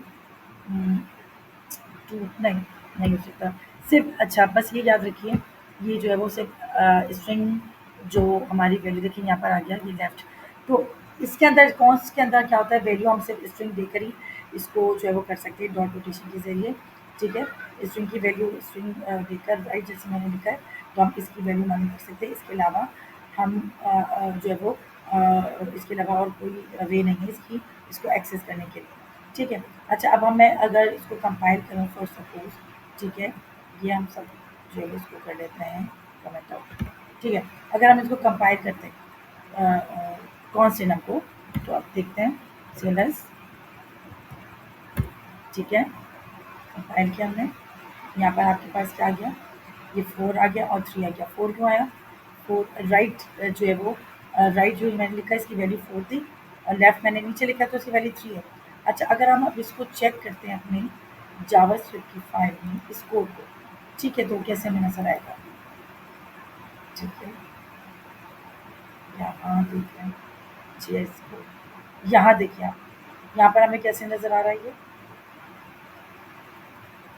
टू नहीं, नहीं हो सकता सिर्फ। अच्छा, बस ये याद रखिए, ये जो है वो सिर्फ स्ट्रिंग, जो हमारी वैल्यू देखिए यहाँ पर आ गया ये लेफ्ट, तो इसके अंदर कॉन्स के अंदर क्या होता है, वैल्यू हम सिर्फ स्ट्रिंग देकर ही इसको जो है वो कर सकते हैं डॉट नोटेशन के ज़रिए, ठीक है। स्ट्रिंग की वैल्यू स्ट्रिंग देकर, राइट, जैसे मैंने लिखा है, तो हम इसकी वैल्यू मालूम कर सकते हैं। इसके अलावा हम जो है वो इसके अलावा और कोई वे नहीं है इसकी, इसको एक्सेस करने के लिए, ठीक है। अच्छा, अब हम मैं अगर इसको कंपाइल करूँ फॉर सपोज़, ठीक है, ये हम सब जो है इसको कर लेते हैं कमेंट आउट, ठीक है। अगर हम इसको कंपाइल करते हैं कौन से नम को, तो आप देखते हैं CLS, ठीक है, कंपाइल किया हमने। यहाँ पर आपके पास क्या आ गया, ये 4 आ गया और 3 आ गया। 4 क्यों आया? 4 राइट जो है वो राइट जो मैंने लिखा है इसकी वैल्यू 4 थी और लेफ्ट मैंने नीचे लिखा तो इसकी वैल्यू 3 है। अच्छा, अगर हम अब इसको चेक करते हैं अपनी जावास्क्रिप्ट की फाइल में इस कोड को, ठीक है, तो कैसे हमें नज़र आएगा? ठीक है, यहाँ देखें जेएस कोड, यहाँ देखिए आप, यहाँ पर हमें कैसे नज़र आ रहा है ये?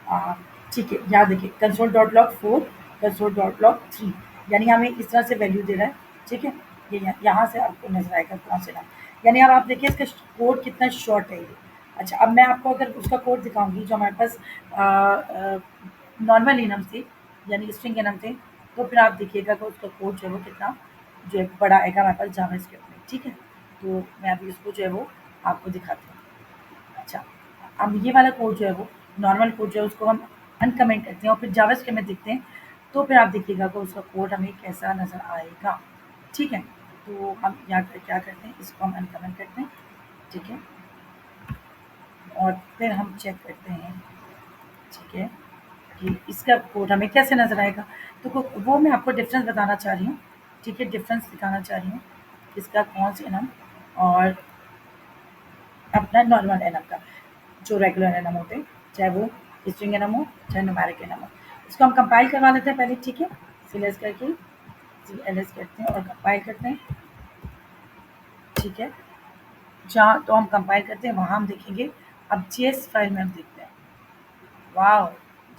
आ, ठीक है, यहाँ देखिए console dot log 4, console dot log 3, यानी हमें इस तरह से वैल्यू दे रहा है, ठीक है। ये यहाँ से आपको नजर आएगा कौन से नाम, यानी अब आप देखिए इसका कोड कितना शॉर्ट है ये। अच्छा, अब मैं आपको अगर उसका कोड दिखाऊंगी जो हमारे पास नॉर्मल इनम थे, यानी स्ट्रिंग इनम थे, तो फिर आप देखिएगा कि उसका कोड जो है वो कितना जो है बड़ा आएगा हमारे पास जावास्क्रिप्ट में, ठीक है। तो मैं अभी उसको जो है वो आपको दिखाती हूँ। अच्छा, अब ये वाला कोड जो है वो नॉर्मल कोड जो है उसको हम अनकमेंट करते हैं और फिर जावास्क्रिप्ट में देखते हैं, तो फिर आप देखिएगा कि उसका कोड हमें कैसा नज़र आएगा, ठीक है। तो हम यहाँ पर क्या करते हैं, इसको हम अनकमेंट करते हैं, ठीक है, और फिर हम चेक करते हैं, ठीक है, कि इसका कोड हमें कैसे नज़र आएगा। तो वो मैं आपको डिफरेंस बताना चाह रही हूँ, ठीक है, डिफरेंस दिखाना चाह रही हूँ इसका कौन से इनम और अपना नॉर्मल एनम का, जो रेगुलर एनम होते हैं, चाहे वो स्ट्रिंग एनम हो चाहे न्यूमेरिक एनम हो। इसको हम कंपाइल करवा लेते हैं पहले, ठीक है, सीएलएस करके सीएलएस करते हैं और कंपाइल करते हैं, ठीक है। जहाँ तो हम कंपाइल करते हैं वहाँ हम देखेंगे। अब जेएस फाइल में हम देखते हैं, वाह,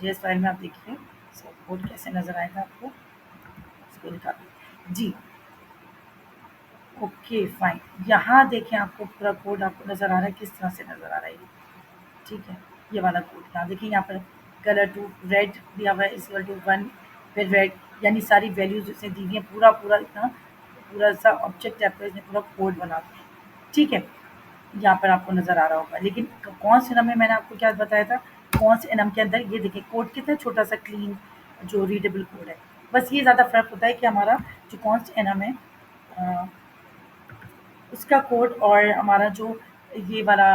जेएस फाइल में आप देखिए इसका कोड कैसे नज़र आएगा आपको, इसको निकाल जी। ओके फाइन, यहाँ देखें आपको पूरा कोड आपको नज़र आ रहा है, किस तरह से नज़र आ रहा है ये, ठीक है। ये वाला कोड यहाँ देखिए, यहाँ पर कलर टू रेड दिया हुआ है इक्वल टू 1, फिर रेड, यानी सारी वैल्यूज इसने दी हुई हैं, पूरा पूरा इतना पूरा सा ऑब्जेक्ट टाइप का इसने पूरा कोड बना दिया है, ठीक है। यहाँ पर आपको नज़र आ रहा होगा, लेकिन कौन से नम में मैंने आपको क्या बताया था, कौन से नम के अंदर ये देखिए कोड कितना छोटा सा क्लीन जो रीडेबल कोड है। बस ये ज़्यादा फ़र्क होता है कि हमारा जो कौन से नम है उसका कोड और हमारा जो ये वाला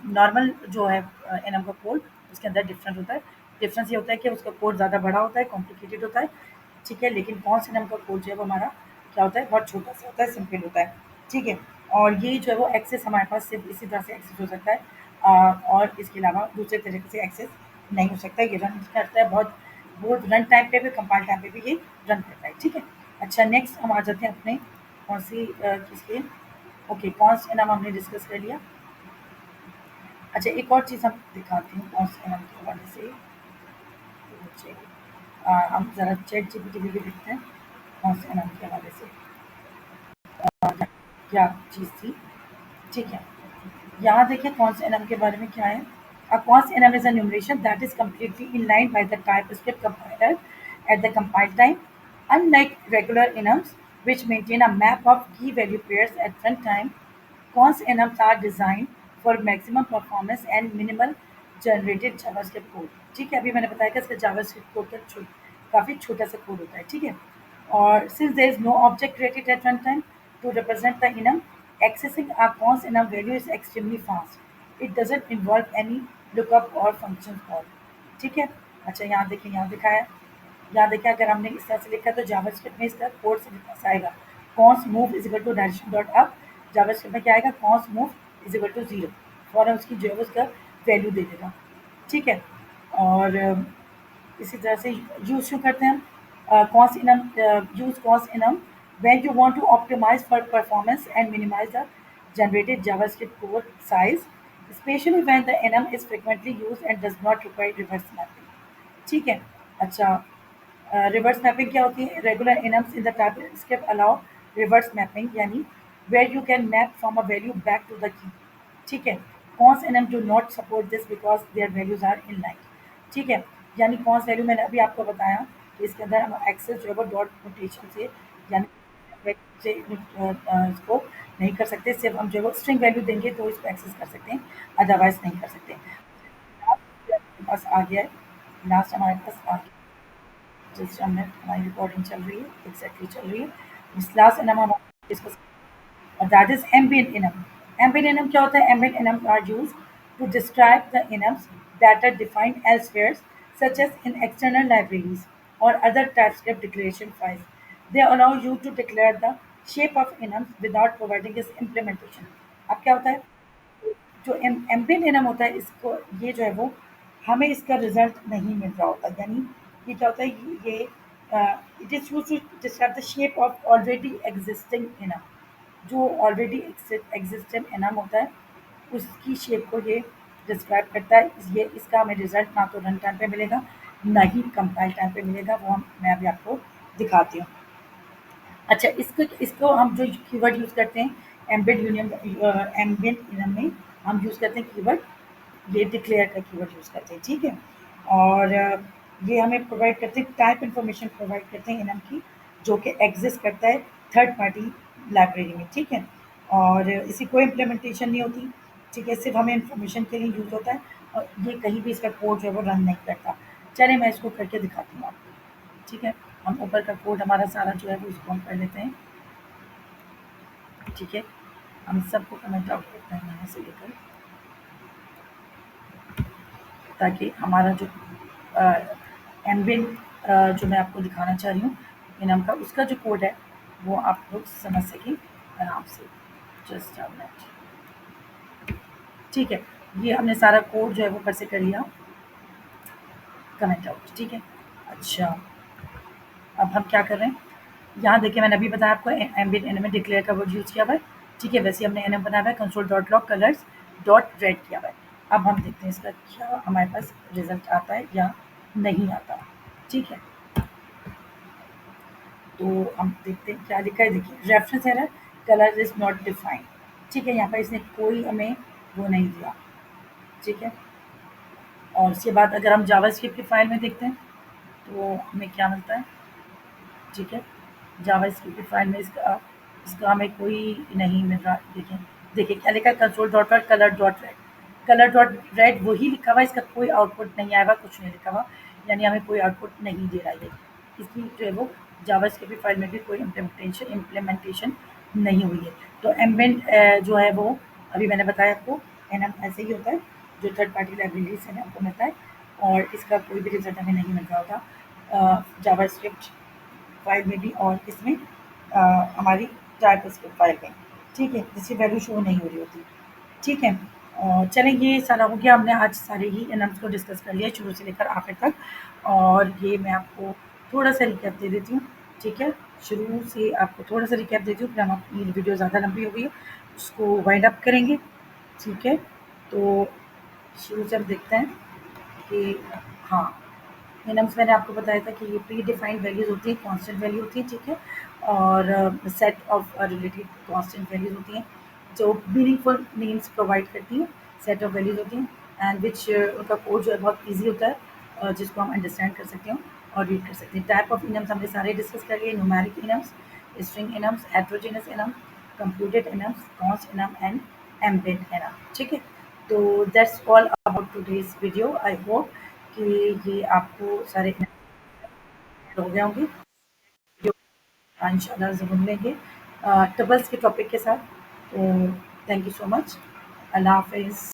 नॉर्मल जो है एनएम का कोड, उसके अंदर डिफरेंस होता है। डिफरेंस ये होता है कि उसका कोड ज़्यादा बड़ा होता है, कॉम्प्लिकेटेड होता है, ठीक है, लेकिन कौन से एनएम का कोड जो है वो हमारा क्या होता है, बहुत छोटा सा होता है, सिंपल होता है, ठीक है। और ये जो है वो एक्सेस हमारे पास सिर्फ इसी तरह से एक्सेस हो सकता है, और इसके अलावा दूसरे तरीके से एक्सेस नहीं हो सकता। ये रन करता है बहुत बहुत रन टाइम पे भी, कंपाइल टाइम पे भी ये रन करता है, ठीक है। अच्छा, नेक्स्ट हम आ जाते हैं अपने कौन सी किसके, ओके, कॉन्स एनम हमने डिस्कस कर लिया। अच्छा, एक और चीज़ हम दिखाती हूँ कॉन्स एनम के हवाले से, हम ज़रा चैट जीपीटी भी देखते हैं कॉन्स एनम के हवाले से क्या चीज़ थी, ठीक है। यहाँ देखिए कॉन्स एनम के बारे में क्या है। A cons enum is a enumeration that is completely inlined by the TypeScript compiler at the compile time. Unlike regular enums, which maintain a map of key value pairs at runtime, cons enums are designed for maximum performance and minimal generated JavaScript code. ठीक है, अभी मैंने बताया कि इसका JavaScript code का काफ़ी छोटा सा कोड होता है, ठीक है। और since there is no object created at runtime to represent the enum, accessing a cons enum value is extremely fast. It doesn't involve any lookup और function call, ठीक है। अच्छा, यहाँ देखिए, यहाँ दिखाया, यहाँ देखिए अगर हमने इस तरह से लिखा तो जावास्क्रिप्ट में इसका कोड से कैसा आएगा, const move is equal to direction dot up, JavaScript में क्या आएगा, const move is equal to 0, फौरन उसकी जो है उसका वैल्यू दे देगा, ठीक है। और इसी तरह से यूज क्यों करते हैं हम cons enum, use cons enum when you want to optimize for performance and minimize the generated JavaScript code size, especially when the enum is frequently used and does not require reverse mapping, ठीक है। अच्छा, reverse mapping क्या होती है, regular enums in the TypeScript allow reverse mapping, यानी where you can map from a value back to the key, ठीक है। Const enum do not support this because their values are inline, ठीक है। यानी cons value मैंने अभी आपको बताया कि इसके अंदर हम एक्सेस जो है वो डॉट नोटेशन से, यानी से इसको नहीं कर सकते, सिर्फ हम जो है वो स्ट्रिंग वैल्यू देंगे तो इसको एक्सेस कर सकते हैं, अदरवाइज नहीं कर सकते। हमारे पास आ गया है, लास्ट हमारे पास आ गया। जिस मिनट हमारी रिकॉर्डिंग चल रही है, एग्जैक्टली चल रही है। इस लास्ट एनम हम डिस्कस, और that is ambient enum. Ambient enum क्या होता है? Ambient enums are used to describe the enums that are defined elsewhere, such as in external libraries or other TypeScript declaration files. They allow you to declare the shape of enums without providing its implementation. अब क्या होता है? जो ambient annum होता है, इसको ये जो है वो हमें इसका रिजल्ट नहीं मिल रहा होता, यानी ये क्या होता है, ये it is use to describe the shape of already existing enum. जो ऑलरेडी एग्जिस्टिंग एनम होता है उसकी शेप को ये डिस्क्राइब करता है। ये इसका हमें रिजल्ट ना तो रन टाइम पे मिलेगा, ना ही कंपाइल टाइम पे मिलेगा, वो हम मैं अभी आपको दिखाती हूँ। अच्छा, इसको इसको हम जो कीवर्ड यूज़ करते हैं एम्बेड यूनियन, एम्बिएंट इनम में हम यूज़ करते हैं कीवर्ड, ये डिक्लेयर का कीवर्ड यूज़ करते हैं, ठीक है। और ये हमें प्रोवाइड करते हैं, टाइप इन्फॉर्मेशन प्रोवाइड करते हैं इनम की, जो कि एग्जिस्ट करता है थर्ड पार्टी लाइब्रेरी में, ठीक है। और इसकी कोई इम्प्लीमेंटेशन नहीं होती, ठीक है, सिर्फ हमें इन्फॉर्मेशन के लिए यूज़ होता है, और ये कहीं भी इसका कोड जो है वो रन नहीं करता। चलिए मैं इसको करके दिखाती हूँ आपको, ठीक है। हम ऊपर का कोड हमारा सारा जो है वो इसको हम कर लेते हैं, ठीक है। हम सबको कमेंट आउट करते हैं यहाँ से लेकर, ताकि हमारा जो एम्बियन जो मैं आपको दिखाना चाह रही हूँ इनम का, उसका जो कोड है वो आप लोग समझ सकें आराम से। जस्ट अ मिनट, ठीक है। ये हमने सारा कोड जो है वो ऊपर से कर लिया, कमेंट आउट, ठीक है। अच्छा, अब हम क्या कर रहे हैं, यहाँ देखिए मैंने अभी बताया आपको एम्बिएंट एनम में डिक्लेयर का वर्ड यूज़ किया हुआ है, ठीक है। वैसे ही हमने एनम बनाया हुआ है console dot log colours dot red किया हुआ है। अब हम देखते हैं इसका क्या हमारे पास रिजल्ट आता है या नहीं आता, ठीक है। तो हम देखते हैं क्या लिखा है, देखिए reference error, colour is not defined, ठीक है। यहाँ पर इसने कोई हमें वो नहीं दिया, ठीक है। और उसके बाद अगर हम जावास्क्रिप्ट की फाइल में देखते हैं तो हमें क्या मिलता है, ठीक है। जावास्क्रिप्ट की फाइल में इसका इसका हमें कोई नहीं मिल रहा। देखिए देखिए क्या लिखा है, console dot word colour dot red, colour dot red वही लिखा हुआ है, इसका कोई आउटपुट नहीं आया हुआ, कुछ नहीं लिखा हुआ, यानी हमें कोई आउटपुट नहीं दे रहा है ये। इसकी जो है वो जावास्क्रिप्ट की फाइल में भी कोई इम्प्लीमेंटेशन नहीं हुई है। तो एम्बेंट जो है वो अभी मैंने बताया आपको, एनएम ऐसे ही होता है, जो थर्ड पार्टी लाइब्रेरी से आपको मिलता है, और इसका कोई भी रिजल्ट हमें नहीं मिल रहा होता जावास्क्रिप्ट फाइल में भी और इसमें हमारी टाइपस्क्रिप्ट फाइल में, ठीक है, जिसकी वैल्यू शो नहीं हो रही होती, ठीक है। और चलें, ये सारा हो गया, हमने आज सारे ही एनम्स को डिस्कस कर लिया शुरू से लेकर आखिर तक। और ये मैं आपको थोड़ा सा रिकैप दे देती हूँ, ठीक है। शुरू से आपको थोड़ा सा रिकैप देती हूँ, फिर हम अपनी वीडियो ज़्यादा लंबी हो गई है उसको वाइंड अप करेंगे, ठीक है। तो शुरू से हम देखते हैं कि हाँ, मिनिम्स मैंने आपको बताया था कि ये प्री डिफाइंड वैल्यूज़ होती हैं, कांस्टेंट वैल्यू होती है, ठीक है। और set of related constant values होती हैं जो मीनिंगफुल नेम्स प्रोवाइड करती हैं, सेट ऑफ वैल्यूज़ होती हैं, एंड विच उनका कोड जो है बहुत ईजी होता है, जिसको हम अंडरस्टैंड कर सकते हैं और रीड कर सकते हैं। टाइप ऑफ इनम्स हमने सारे डिस्कस कर लिए, numeric enums, string enums, heterogeneous enum, computed enums, const enum and ambient enum, ठीक है। तो that's all about today's video. I hope कि ये आपको सारे हो गए होंगे, जो इंशाल्लाह ज़रूर मिलेंगे ट्रिपल्स के टॉपिक के साथ। तो थैंक यू सो मच, अल्लाह हाफिज़।